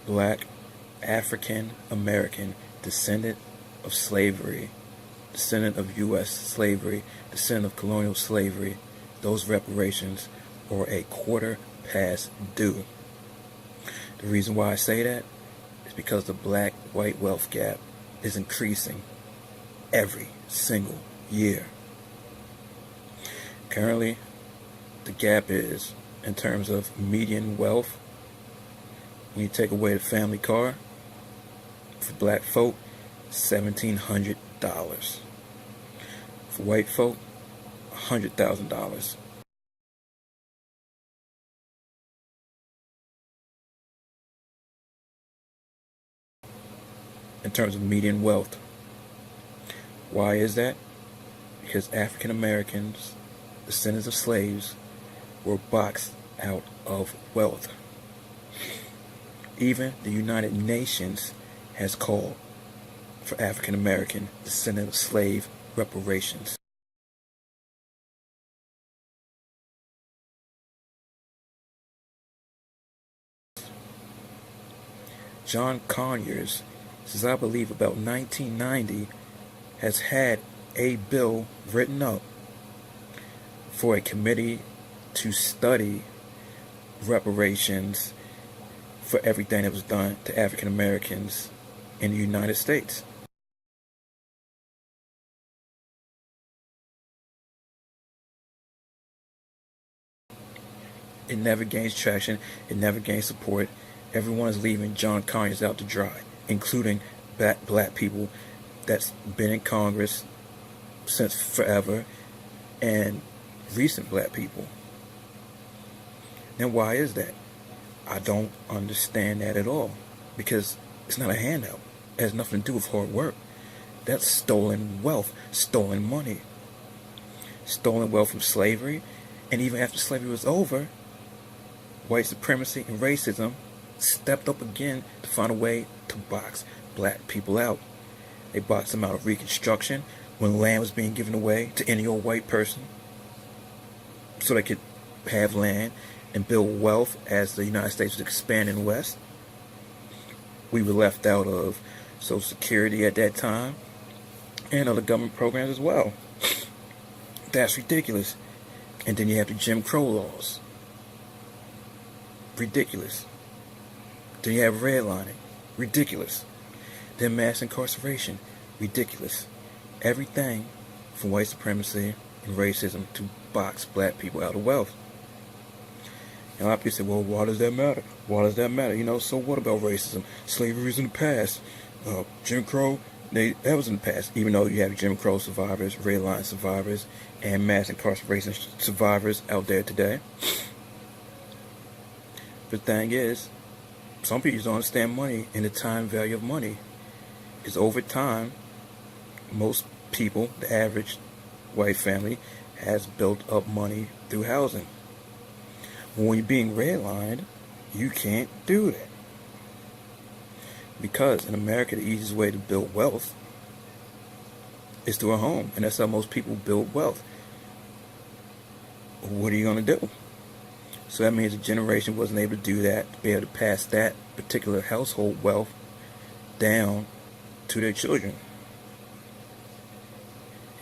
black African American descendant of slavery, descendant of U.S. slavery, descendant of colonial slavery, those reparations are a quarter past due. The reason why I say that is because the black-white wealth gap is increasing every single year. Currently, the gap is, in terms of median wealth, when you take away the family car, for black folk, $1,700. For white folk, $100,000. In terms of median wealth. Why is that? Because African Americans, descendants of slaves, were boxed out of wealth. Even the United Nations has called for African American descendant of slave reparations. John Conyers, since I believe about 1990, has had a bill written up for a committee to study reparations for everything that was done to African Americans in the United States. It never gains traction. It never gains support. Everyone is leaving John Conyers out to dry, including black people that's been in Congress since forever, and recent black people. Now, why is that? I don't understand that at all, because it's not a handout. It has nothing to do with hard work. That's stolen wealth, stolen money, stolen wealth from slavery, and even after slavery was over, white supremacy and racism stepped up again to find a way to box black people out. They boxed them out of Reconstruction when land was being given away to any old white person so they could have land and build wealth as the United States was expanding west. We were left out of Social Security at that time and other government programs as well. That's ridiculous. And then you have the Jim Crow laws. Ridiculous. Then you have redlining. Ridiculous. Then mass incarceration. Ridiculous. Everything from white supremacy and racism to box black people out of wealth. And a lot of people say, well, why does that matter? Why does that matter? You know, so what about racism? Slavery is in the past. Jim Crow, that was in the past. Even though you have Jim Crow survivors, redline survivors, and mass incarceration survivors out there today. The thing is, some people don't understand money and the time value of money. Because over time, most people, the average white family, has built up money through housing. When you're being redlined, you can't do that. Because in America, the easiest way to build wealth is through a home. And that's how most people build wealth. What are you going to do? So that means a generation wasn't able to do that, to be able to pass that particular household wealth down to their children.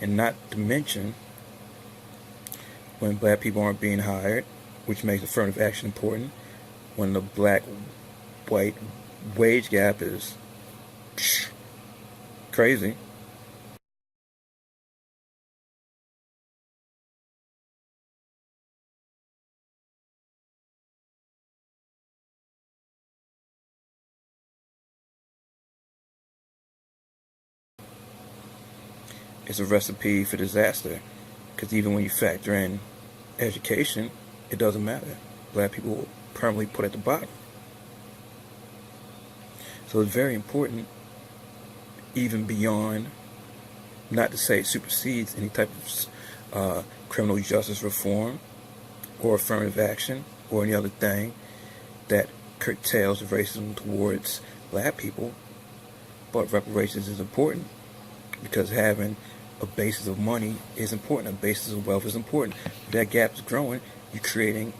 And not to mention, when black people aren't being hired, which makes affirmative action important, when the black-white wage gap is crazy. It's a recipe for disaster, because even when you factor in education, it doesn't matter. Black people will permanently put at the bottom. So it's very important, even beyond, not to say it supersedes any type of criminal justice reform or affirmative action or any other thing that curtails racism towards black people, but reparations is important, because having a basis of money is important, a basis of wealth is important. If that gap is growing, you're creating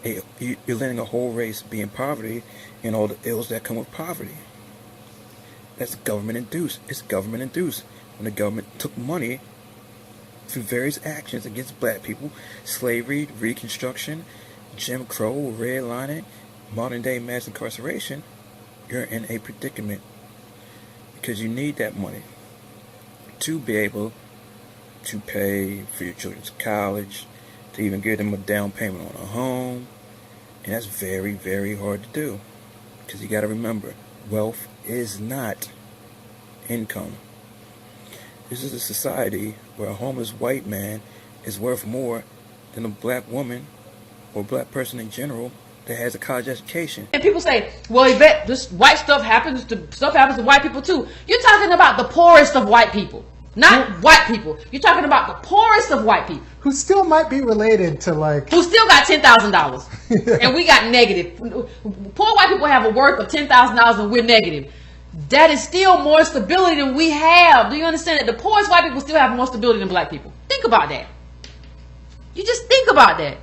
You're letting a whole race be in poverty and all the ills that come with poverty. That's government induced. It's government induced. When the government took money through various actions against black people, slavery, Reconstruction, Jim Crow, redlining, modern day mass incarceration, you're in a predicament because you need that money to be able to pay for your children's college, to even give them a down payment on a home. And that's very, very hard to do because you got to remember, wealth is not income. This is a society where a homeless white man is worth more than a black woman or black person in general that has a college education. And people say, well, Yvette, this white stuff happens to white people too. You're talking about the poorest of white people, not white people. You're talking about the poorest of white people. Who still might be related to who still got $10,000 and we got negative. Poor white people have a worth of $10,000 and we're negative. That is still more stability than we have. Do you understand that the poorest white people still have more stability than black people? Think about that. You just think about that.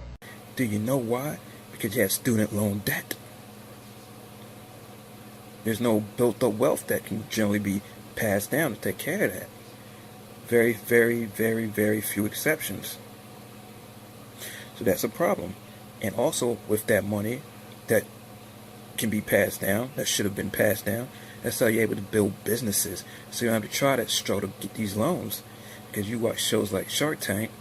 Do you know why? Because you have student loan debt. There's no built up wealth that can generally be passed down to take care of that. Very, very, very, very few exceptions. So that's a problem. And also with that money that can be passed down, that should have been passed down, that's how you're able to build businesses. So you don't have to try that struggle to get these loans. Because you watch shows like Shark Tank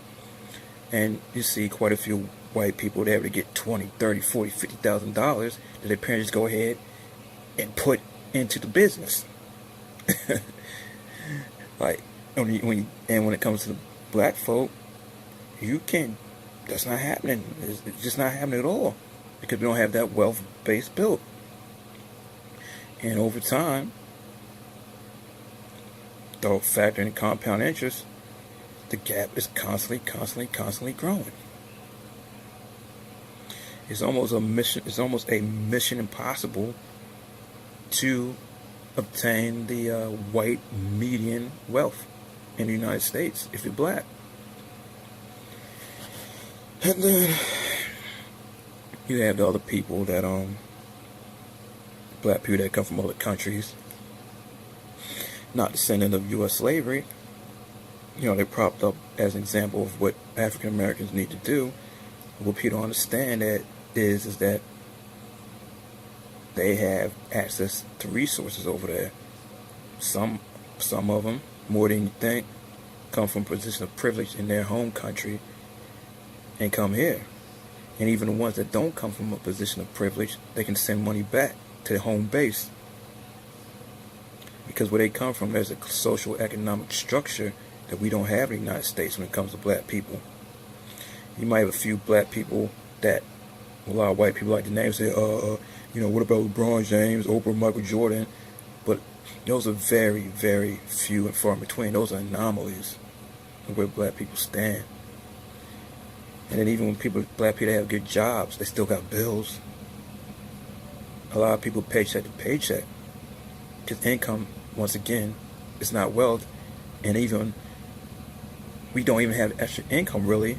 and you see quite a few white people that are able to get $20, $30, $40, $50,000 that their parents go ahead and put into the business. Like when it comes to the black folk, you can't. That's not happening. It's just not happening at all because we don't have that wealth base built. And over time, though factoring in compound interest, the gap is constantly growing. It's almost a mission impossible to obtain the white median wealth in the United States if you're black. And then you have the other people that black people that come from other countries, not descendant of U.S. slavery. You know, they're propped up as an example of what African Americans need to do. What people don't understand is that they have access to resources over there. Some of them, more than you think, come from a position of privilege in their home country and come here. And even the ones that don't come from a position of privilege, they can send money back to their home base. Because where they come from, there's a social economic structure that we don't have in the United States when it comes to black people. You might have a few black people that a lot of white people like to name, say, what about LeBron James, Oprah, Michael Jordan? But those are very, very few and far in between. Those are anomalies of where black people stand. And then even when black people have good jobs, they still got bills. A lot of people paycheck to paycheck. Because income, once again, is not wealth. And even, we don't even have extra income really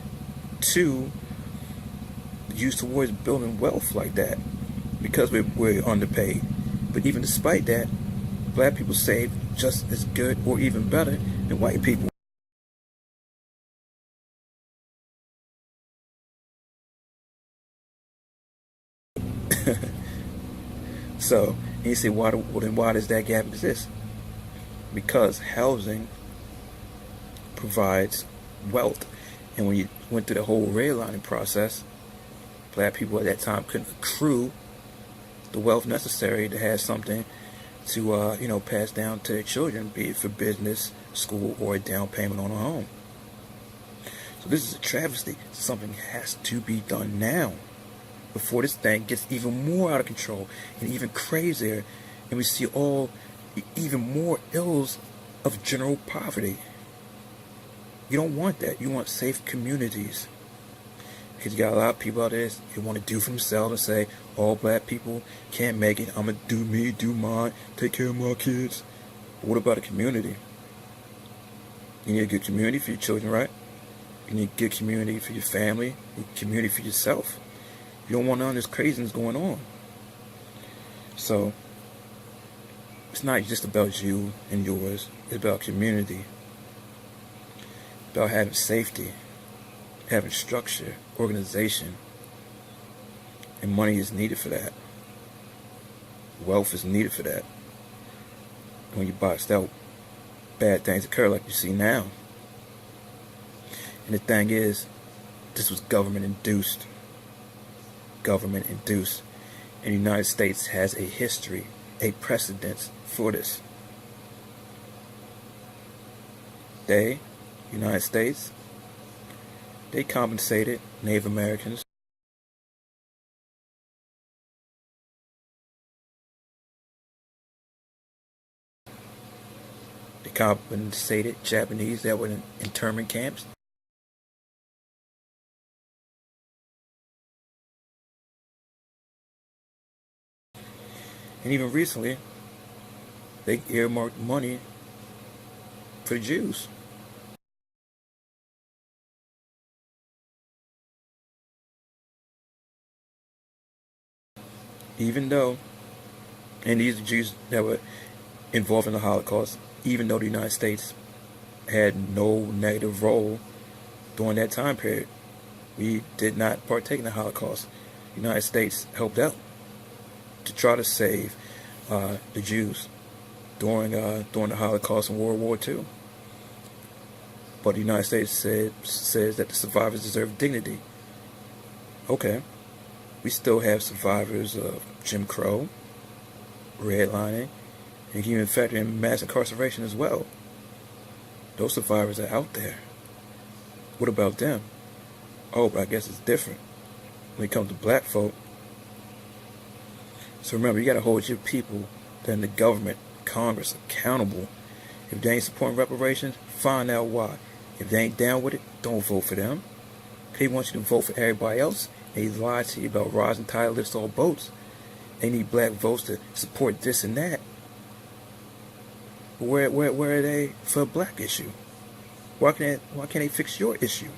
to use towards building wealth like that. Because we're underpaid. But even despite that, black people save just as good or even better than white people. So, and you say, why does that gap exist? Because housing provides wealth. And when you went through the whole redlining process, black people at that time couldn't accrue the wealth necessary to have something to pass down to their children, be it for business, school, or a down payment on a home. So this is a travesty. Something has to be done now before this thing gets even more out of control and even crazier, and we see even more ills of general poverty. You don't want that. You want safe communities. Because you got a lot of people out there who want to do for themselves and say, all black people can't make it. I'm going to do me, do mine, take care of my kids. But what about a community? You need a good community for your children, right? You need a good community for your family, a community for yourself. You don't want none of this craziness going on. So it's not just about you and yours. It's about community. About having safety, having structure, organization. And money is needed for that. Wealth is needed for that. When you boxed out, bad things occur like you see now. And the thing is, this was government induced. Government induced. And the United States has a history, a precedence for this. United States, they compensated Native Americans. They compensated Japanese that were in internment camps. And even recently, they earmarked money for the Jews. Even though, and these are Jews that were involved in the Holocaust, even though the United States had no negative role during that time period, we did not partake in the Holocaust. The United States helped out to try to save the Jews during the Holocaust and World War II. But the United States says that the survivors deserve dignity. Okay, we still have survivors of Jim Crow, redlining, and you can even factor in mass incarceration as well. Those survivors are out there. What about them? Oh, but I guess it's different when it comes to black folk. So remember, you got to hold your people that in the government, Congress, accountable. If they ain't supporting reparations, find out why. If they ain't down with it, don't vote for them. They want you to vote for everybody else. They lie to you about rising tide lifts all boats. They need black votes to support this and that. But where are they for a black issue? Why can't they fix your issue?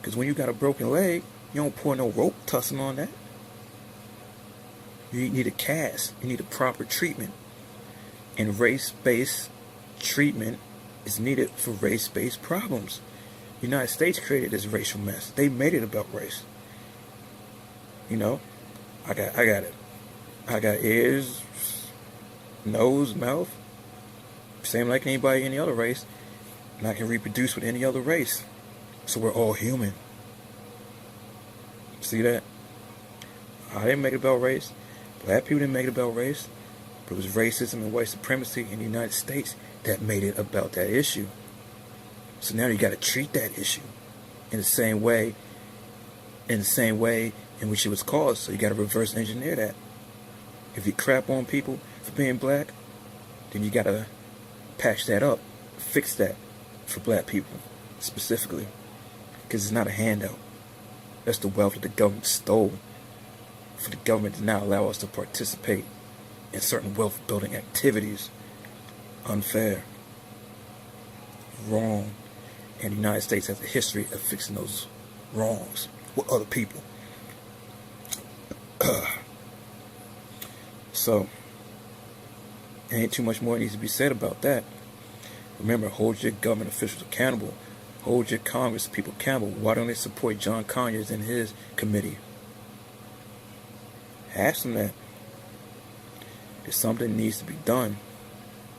Because when you got a broken leg, you don't pour no rope tussling on that. You need a cast. You need a proper treatment. And race-based treatment is needed for race-based problems. The United States created this racial mess. They made it about race. You know, I got it. I got ears, nose, mouth, same like anybody any other race, and I can reproduce with any other race. So we're all human. See that? I didn't make it about race. Black people didn't make it about race. But it was racism and white supremacy in the United States that made it about that issue. So now you got to treat that issue in the same way in which it was caused. So you got to reverse engineer that. If you crap on people for being black, then you got to patch that up, fix that for black people specifically, because it's not a handout. That's the wealth that the government stole. For the government to not allow us to participate in certain wealth building activities. Unfair. Wrong. And the United States has a history of fixing those wrongs with other people. So, there ain't too much more needs to be said about that. Remember, hold your government officials accountable. Hold your Congress people accountable. Why don't they support John Conyers and his committee? Ask them that. If something needs to be done,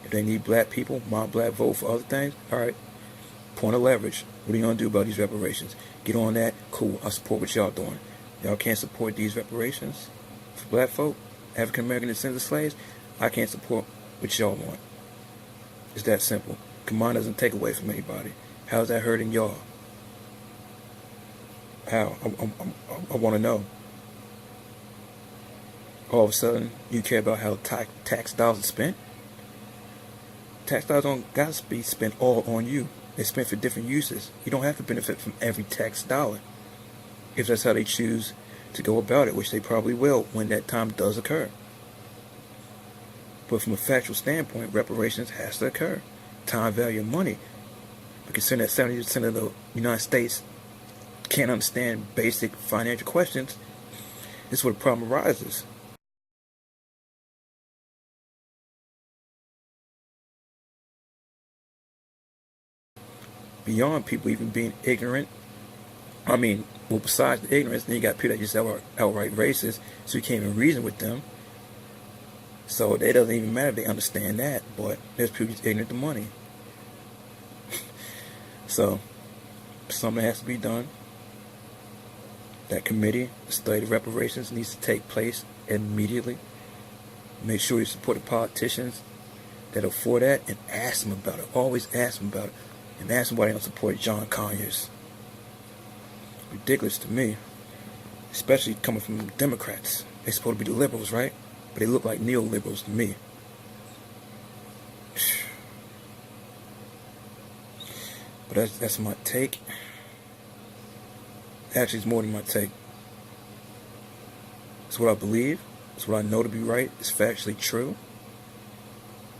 if they need black people, my black vote for other things, alright, point of leverage. What are you going to do about these reparations? Get on that, cool, I support what y'all doing. Y'all can't support these reparations for black folk, African American descendants of slaves, I can't support what y'all want. It's that simple. Command doesn't take away from anybody. How's that hurting y'all? How? I want to know. All of a sudden, you care about how tax dollars are spent? Tax dollars don't got to be spent all on you. They're spent for different uses. You don't have to benefit from every tax dollar, if that's how they choose to go about it, which they probably will when that time does occur. But from a factual standpoint, reparations has to occur. Time value of money. But considering that 70% of the United States can't understand basic financial questions, this is where the problem arises. Beyond people even being ignorant, I mean, well, besides the ignorance, then you got people that just outright racist, so you can't even reason with them. So it doesn't even matter if they understand that, but there's people just ignorant to money. So something has to be done. That committee to study the reparations needs to take place immediately. Make sure you support the politicians that are for that, and ask them about it. Always ask them about it. And ask them why they don't support John Conyers. Ridiculous to me. Especially coming from Democrats. They're supposed to be the liberals, right? But they look like neoliberals to me. But that's my take. Actually, it's more than my take. It's what I believe. It's what I know to be right. It's factually true.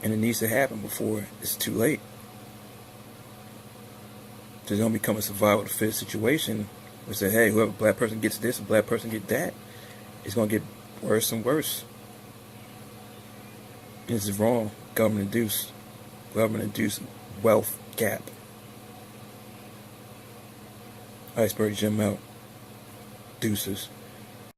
And it needs to happen before it's too late. So it's going to become a survival of the fittest situation. We say, hey, whoever black person gets this, a black person get that. It's going to get worse and worse. This is wrong. Government-induced wealth gap. Iceberg Jim out. Deuces.